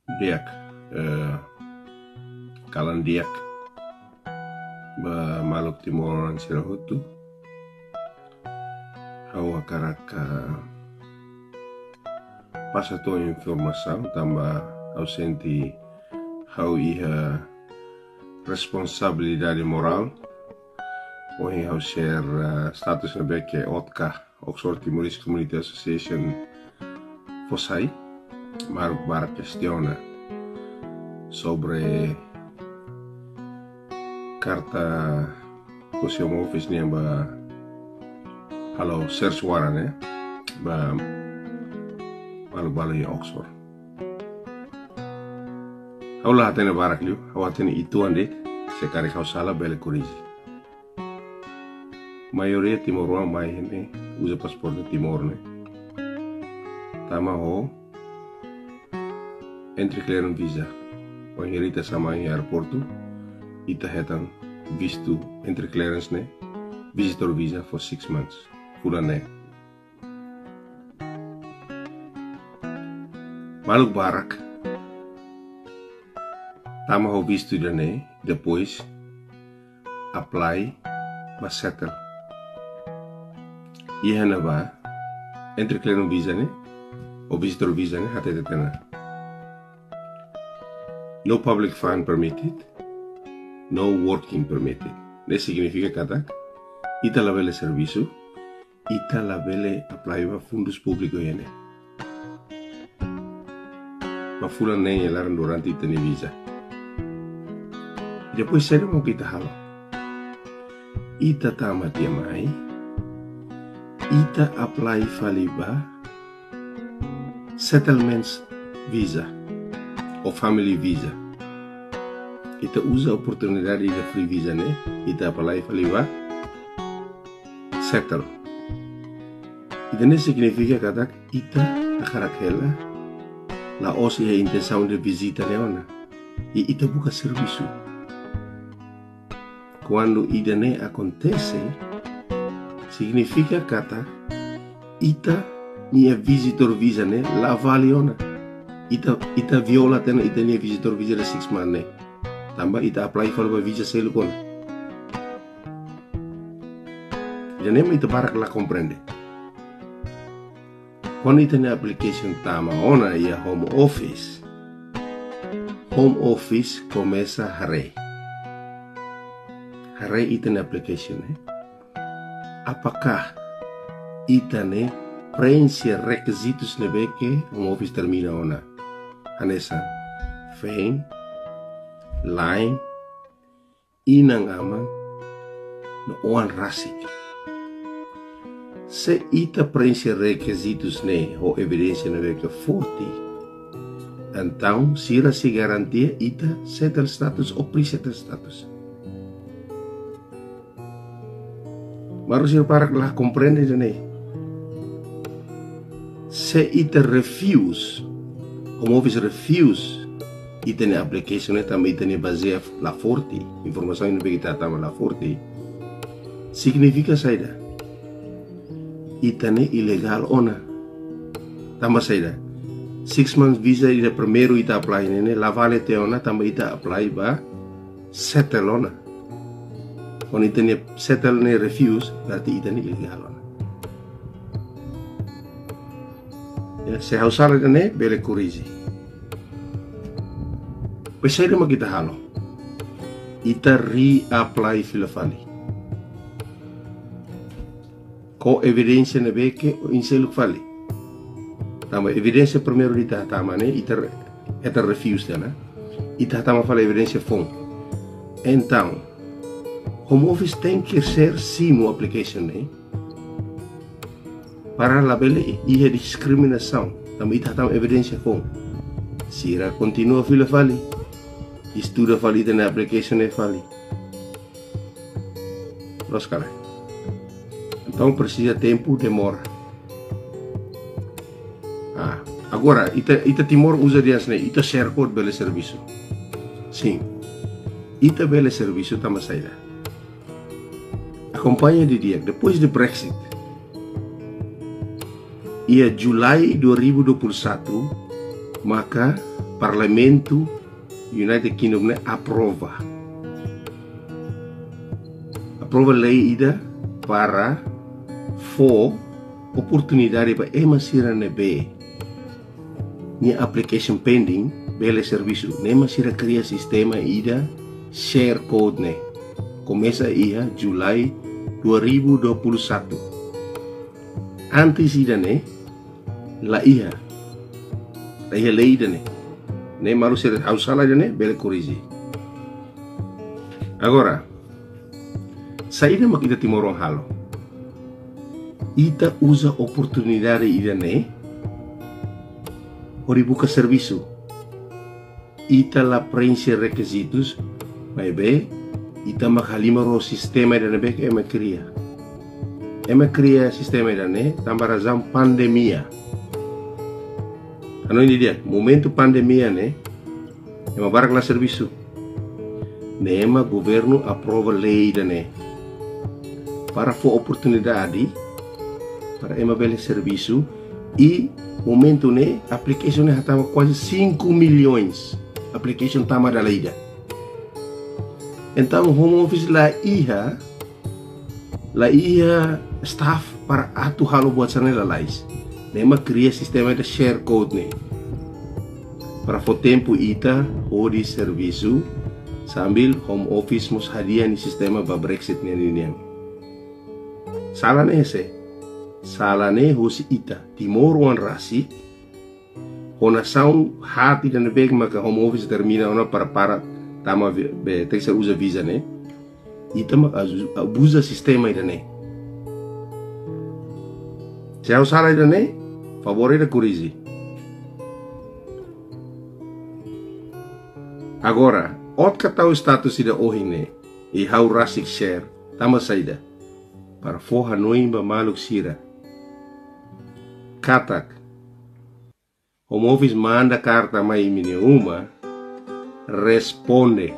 Diak, kalan diak ba Maluk Timor sirahutu hawa karaka pasato informação tambah ausenti hau iha responsabilidade moral ohi hau share status na beke OTCA Oxford Timorese Community Association Fosai Maruk Barak questiona sobre carta Home Office ni ba halo search warrant ba balu-balu ya Oxford. Haulah hatene barak liu, hawatene itu ande sekari kau salah bele kurisi. Mayoria Timor mai hene usa paspor de Timor ne. Tama ho entry clearance visa. Wanneer sama in airportu, ita hetang vistu entry clearance ne, visitor visa for 6 months. Fulan ne. Maluk Barak, tama ho vistu ne, depois apply ba settle. Iya na ba entry clearance visa ne, o visitor visa ne hate tetena. No public fund permitted, no working permitted. Eso significa que ita la vele servicio, ita la vele apply ba fundos públicos yene. Ma fulan ne yelaran durante ita ni visa. Depois seremos kita halo. Ita tama dia mai, ita apply faliba settlements visa. O family visa. Ita usa oportunidade da free visa ne, ita apply faliba settle. Ita ne significa que ita akarakela la osi a intenção de visita leona e ita buka serviço. Quando ita ne acontece, significa que ita nia visitor visa ne la valiona. Ita viola tena ita nia visitor visa de 6 months ne. Tambah ita apply for visa selo kon. Janema ita barak la comprende. Quando ita ne application tama ona ia home office. Home office começa hare. Hare ita ne application ne. Apakah ita ne preenche requisitos ne beke home office termina ona. Anessa fame, line, inang aman, no oan rasik. Se ita preenche requisitos ne o evidência ne beke forte, então sira se garantia ita settle status o pre-settle status. Baru sir parak lah comprende ne. Se ita refuse Home Office refuse ita ne application também ita ne baseia la forte informação ini bagi tama la forte significa saida ita ne ilegal ona tama saida 6 months visa ida primeiro ita apply ne la vale te ona também ita apply ba settle ona quando ita ne settle ne refuse berarti ita ne ilegal ona. Ya, se hausala ne bele kurizi. Pesai ma kita halo. Ita reapply filafali. Ko evidência ne beke o inselu fali. Tama evidência primeiro ita tama ne ita refuse dana. Ita tama fala evidência fon. Então, Home Office tem que ser simo application ne. Para la bele ia discriminação. Também ita tama evidência fon. Sira continua filafali. Estuda fali na application é fali. Los cara. Então precisa tempo, demora. Agora ita Timor usa dias ne, ita share code bele serviço. Sim. Ita bele serviço tama saída. Acompanha de dia depois do Brexit. Ia Julai 2021 maka Parlamento United Kingdom ne aprova lei ida para oportunidade para emasira nebe ni application pending bele serviço ne masira cria sistema ida share code ne começa ia Julai 2021 antes ida ne la ia lei ida ne malu ser ausala ne bele corrigi agora saída mak ida timorong halo ita usa oportunidade ida ne ori buka serviço ita la preenche requisitos mas be ita makalima ro sistema ida be que ema cria sistema ida ne tambah razão pandemia ano ini dia momento pandemia ne ema barak la serviço nema governo aprova lei ida ne para oportunidade para ema bele serviço e momento ne application ne hatama quase 5 milhões application tama da lei. Então home office la iha staff para atu halo buat sana la lais nema cria sistema de share code ne para tempo ita hodi serviço sambil home office mus hadiah ni sistema ba Brexit ne salane hosi ita timor wan rasi hona sound hati dan beg maka home office termina ona para tama be teksa usa visa ne ita mak abusa sistema ida ne Siapa salah ida ne favore da curizi agora ot katau status ida ohine e hau rasik share tama saida para forra noimba maluk sira katak home office manda carta mai mini uma responde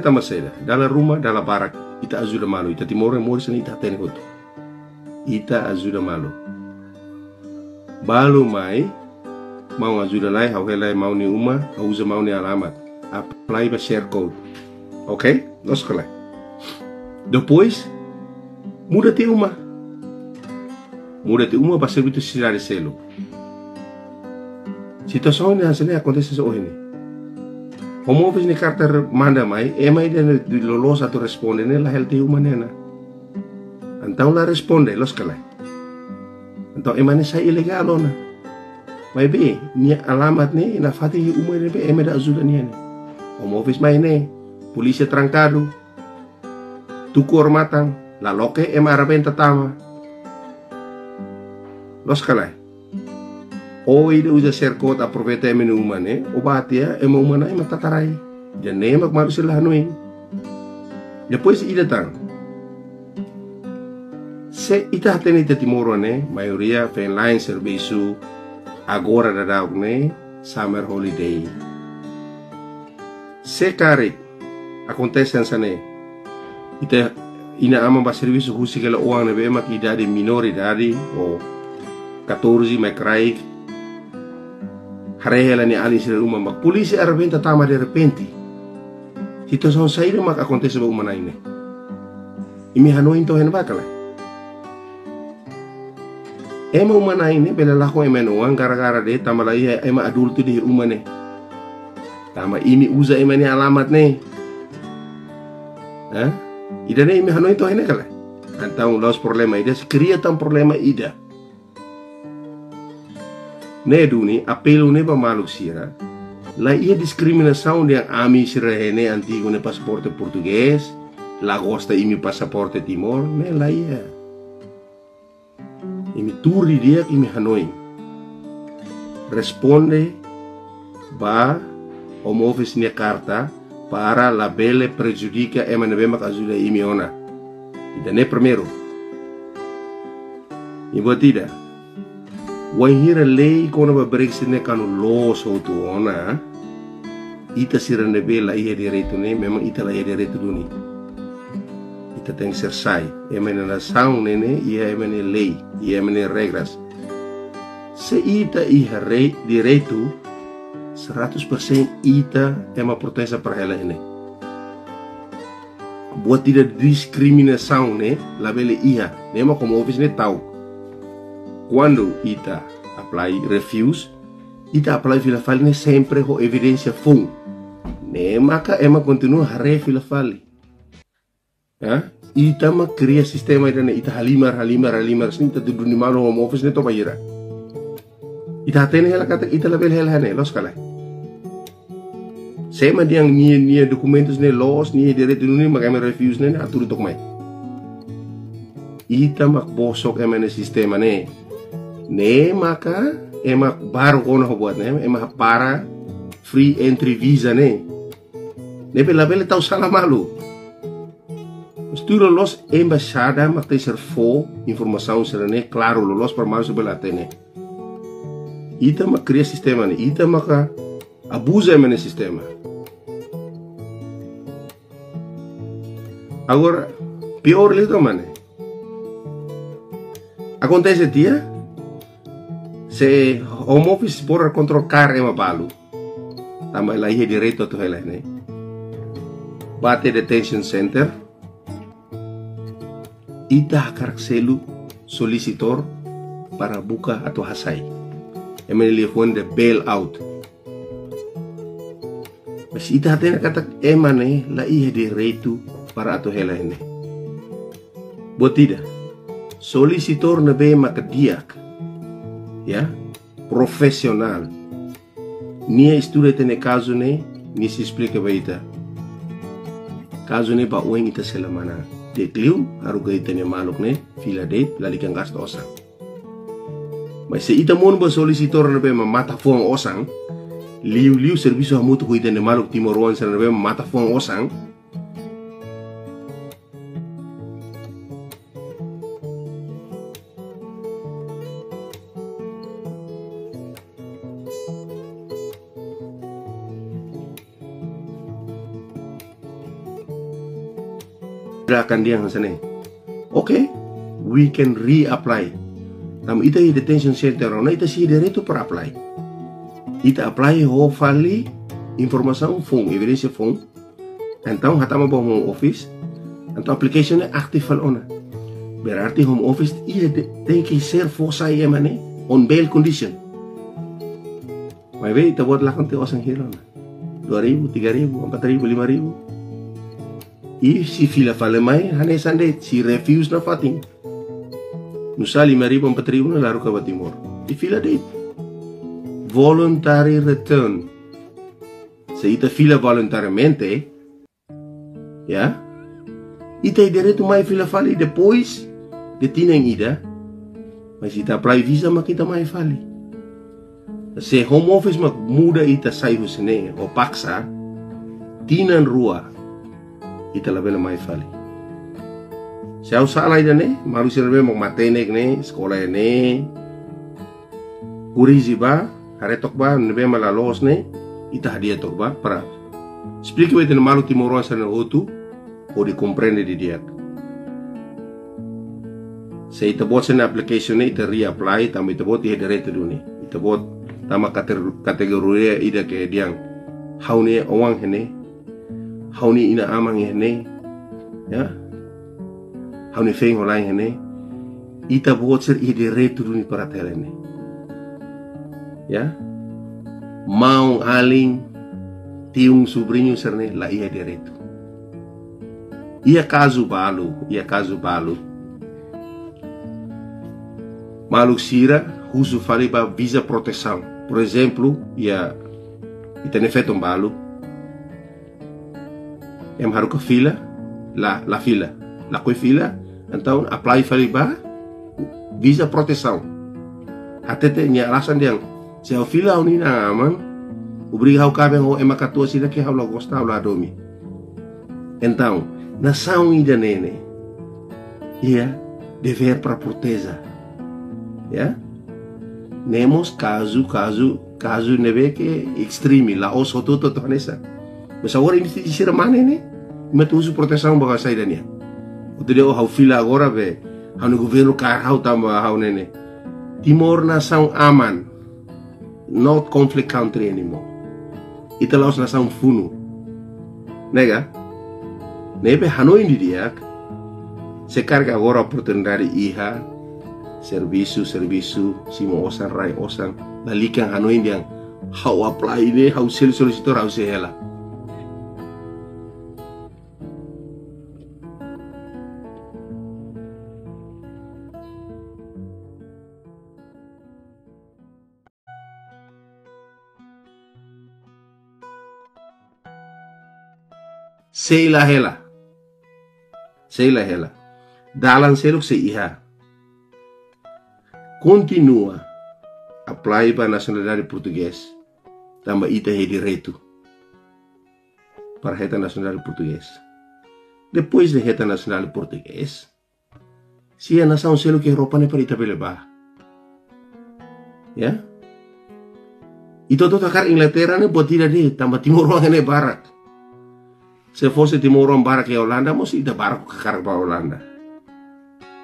tama saida dala rumah dala barak ita ajuda malu ita timor morisen ita tene hotu ita ajuda malu balu mai mau ajuda lai hau helai mau ni uma usa mau ni alamat apply ba share code ok nós colai depois muda te uma para serviço de cidade selo situação ni hasilnya acontece so ini home office ni carta manda mai emai de lolos atau responde ne la healthy uma nena então la responde los colai então emane sai ilegal ona mai be ni alamat ne na fati uma ne be emai da ajuda ni ne home office mai ne polícia trancado tuku ormatang la loke ema arabenta tama los kalai oi de usa share code aproveita ema ni uma ne obatia ema uma na ema tatarai jane mak maru sila hanui depois ida tang se ita hateni te timoro ne maioria line serviço agora da daug ne summer holiday se kari acontece ansane ita ina ama ba serviço husi kala uang ne be mak idade minoridade o 14 mai crai harehela ni ali sira uma mak polisi arventa tama de repente situação saída mak acontece ba uma naine imi hanoi to hen bakala ema uma naine bela lako ema no gara-gara de tama lai ema adulto di uma ne tama ini usa ema ni alamat ne ida ne imi hanoi to hene kala então los problema ida se cria tam problema ida ne duni apelo ne ba maluk sira la ia discriminação yang ami sira hene antigo ne pasaporte português la gosta imi pasaporte timor ne la ia imi turi dia imi hanoi responde ba home office ne carta para la bele prejudica ema ne bema ajuda imi ona ida ne primeiro ibatida wahira lei kona ba Brexit ne kanu los hotu ona ita sira ne bela ia direito ne memang ita la ia direito duni ita tem ser sai ema ne nação ne ia ema ne lei ia ema ne regras ita iha direito 100% ita ema protesta para ela ini. Buat tidak diskriminação, né? Labele iha, nema como office ne tahu. Quando ita apply refuse, ita apply fila fali ne sempre ho evidência fun. Nema ka ema continua hare fila fali. Ya, ita ma cria sistema ida ne ita halimar sinta tudu ni malo home office ne to bayira. Ita tene hela kata ita labele hela ne los kalai. Sema diang nia documentos ne los nia direito ni magame refuse ne aturu tok mai. Ita mak bosok emane sistema ne. Ne maka emak baru kono buat ne emak para free entry visa ne. Ne pela tahu salah malu. Stuur los embaixada mak te servo informação serane claro los para mais belatene. Ita mak cria sistema ne. Ita maka abusa emane sistema. Agora, pior lito mane. Acontece dia se home office por control car ema balu. Tambah lagi direito to hela ne. Bate detention center. Ita karselu solicitor para buka atau hasai. Emane telefon de bail out. Mas ita tena kata emane la ihe direito para atau hela ini. Buat tidak. Solicitor nebe makadiak. Ya, profesional. Nia estuda tene caso ne, ni se explica baita. Caso ne ba ueng ita selamana. Dekliu haruga ita ne maluk ne, fila date lalikan gasta osang. Mas se ita mon ba solicitor nebe mata fuang osang, liu serviço hamutu ku ita ne maluk timoruan sa nebe mata fuang osang. Akan dia sana. Okay, we can reapply. Nam ita detention center na ita si direito para apply. Ita apply ho fali informação fung, evidência fung. Então hatama ba home office. Então application é active ona. Berarti home office ia tem que ser força aí mane on bail condition. Mas ita buat lakukan te osang hero na. 2,000, 3,000, 4,000, 5,000. E si fila fale mai hane sande si refuse na fating. Nusa 5,000 4,000 na laro ka Batimor. E fila date. Voluntary return. Se ita fila voluntariamente, ya, ita direito mai fila fale depois de tineng ida. Mas ita apply visa makita mai fale. Se home office mak muda ita saihu sene o paksa tinan rua. Ita labela mai fali. Se au sala ida ne, malu sirbe mok matenek ne, sekolah ne. Kurizi ba, haretok ba, nebe malalos ne, ita hadiah tok ba para. Explique bete ne malu timoruan sa na otu, o di comprende di dia. Se ita bot sa na application ne, ita reapply, tama ita bot iha direto duni. Ita bot tama kategoria ida ke diang. Hau ne awang hene. Hau ni ina amang hene, ya, hau ni feng holai hene, ita buat ser ide retu duni para telene, ya, mau aling tiung sobrinho serne la ia direto, ia caso balu, maluk sira husu fali ba visa proteção, por exemplo, ia ita ne feton balu. Em haru ke fila, la fila, la koi fila, então apply fali ba visa proteção. Atete nya alasan diang, se au fila au ni na aman, ubri hau kabe ho emakatua sida ke hau la gosta hau la domi. Então, na saung ida nene, ia dever para proteza, ya. Nemos caso nebe ke extreme la oso toto tonesa. Mas agora ini disira mana ne? Metu usu proteção baga saída nia. O dia hau fila agora be, hau no governo car hau tamba hau nene. Timor nação aman, not conflict country anymore. Ita laos nação funu, nega? Nebe Hanoi di dia, sekarang agora oportunidade iha, serviço, simo osan rai osan, lalikan Hanoi yang how apply ini, how solicitor, how sehela. Seila hela. Dalam seluk se iha. Continua apply para nacionalidade português. Tambah ita he direito para reta nacional português. Depois de reta nacional português, se a nação seluk Europa ne para ita beleba. Ya? Itu takar Inglaterra ne buat tidak deh, tambah Timor ne barat. Se fosse Timor barat ke Holanda, mesti ita barat ke kar pa Holanda.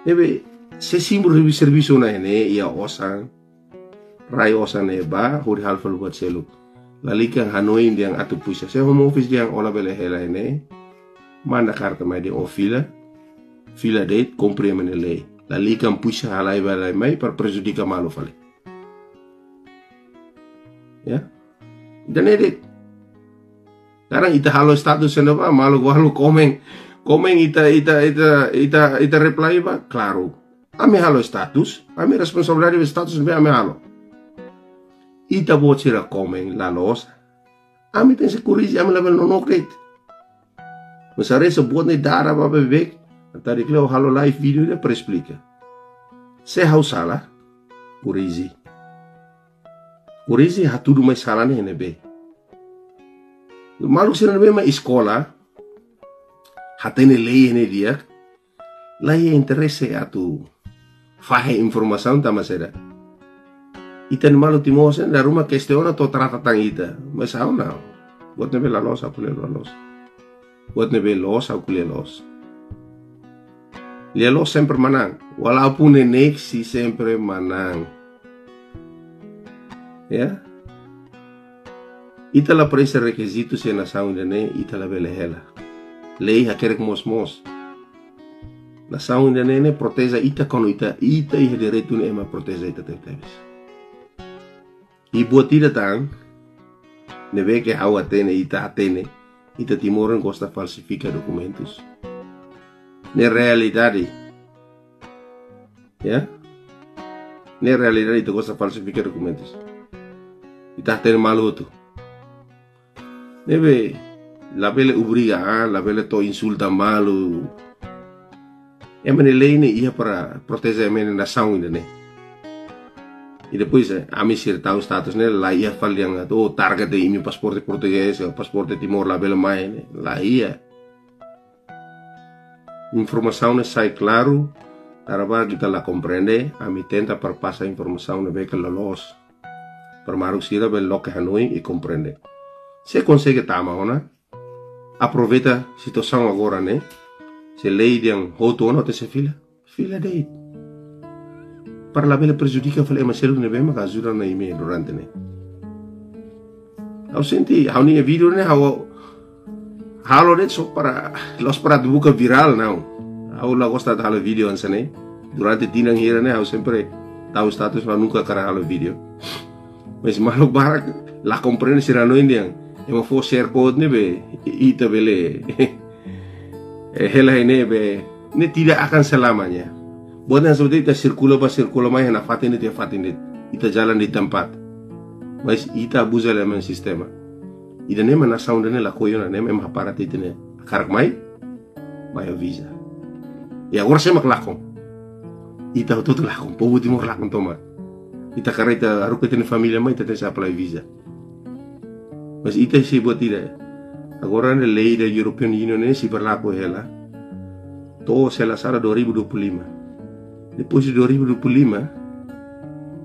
Ebe, se simbol de serviço na ene, ia osan, rai osan ne ba, huri halfal buat seluk. Lalikan Hanoi yang atu puisa, se home office yang ola bele hela ene, manda karta mai de ofila, fila date, compre menele. Lalikan puisa halai balai mai par prejudika malu fale. Ya, dan edit. Sekarang ita halo status apa malu komen ita reply ba claro. Ame halo status, ame responsabilidade status be ame halo. Ita buat sira komen la los. Ame tem security ame level no great. Masare sebuat ni dara ba bebek. Tadi klau halo live video dia per explica. Se hau salah, Urizi hatudu mai salah ni nebe. Malu sira nebe mai escola. Hatene lei ne dia. Lai interesse atu fahe informação tama seda. Ita ni malu Timor sen da rumah questiona to trata tang ita. Mas hau na. Buat nebe la los aku le los. Buat nebe los aku le los. Le los sempre manang. Walaupun nenek si sempre manang. Ya. Ita la presa requisitos en nação indene, ita la bele hela. Lei hakerek mos. Nação indene proteza ita kono ita i direito ne ema proteza ita teves. I buat ita tang, nebe que hau atene, ita Timoren costa falsifica documentos. Ne realidade. Ya? Ne realidade ita costa falsifica documentos. Ita atene maluto. Nebe la bele obriga, la bele to insulta malu. Emene lei ne ia para proteger emene nação ainda ne. E depois a mim ser tão status ne la ia faliang to target de imi pasporte português, pasporte Timor la bele mai ne. La ia. Informação ne sai claro, taraba kita la comprende, a mim tenta para passar informação ne beca la los. Para maru sira bel loke Hanoi e comprende. Se consegue tama ona, aproveita situação agora, né? Se lei yang hoto ona te se fila date. Para la bela prejudica fale maselu ne bema ka ajuda na ime durante ne. Au senti, au ni video ne halo det so para los para buka viral now. Au la gosta halo video ansane. Durante dinang hira ne au sempre tahu status ma nunca kara halo video. Mas maluk barak la comprende sirano indiang. Ema fo share code ne be ita bele hela ini be ini tidak akan selamanya. Buat yang seperti itu sirkulo mai na fatin ita jalan di tempat. Mas ita abusa elemen sistema. Ida nema na sound ne la koyo na nema aparat itu ne karak mai visa. Ya agora se maklakon. Ita tutu lakon, pobo Timor lakon toma. Ita karita aruke tene familia mai tete sa apply visa. Mas ita si buat tidak. Agora ne lei da European Union ne si berlaku hela. To selasara 2025. Depois de 2025,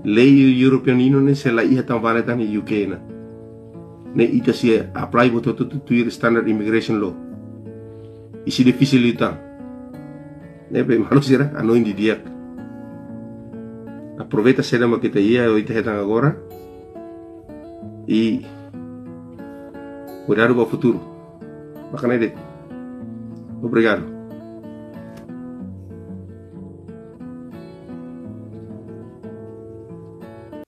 lei European Union ne se la ia tan valetan di UK na. Ne ita si apply buat tu standard immigration law. Isi difícil ita. Ne be malu sira ano indi dia. Aproveita a cena que te ia oita retang agora e cuidado para o futuro. Bacana, Obrigado.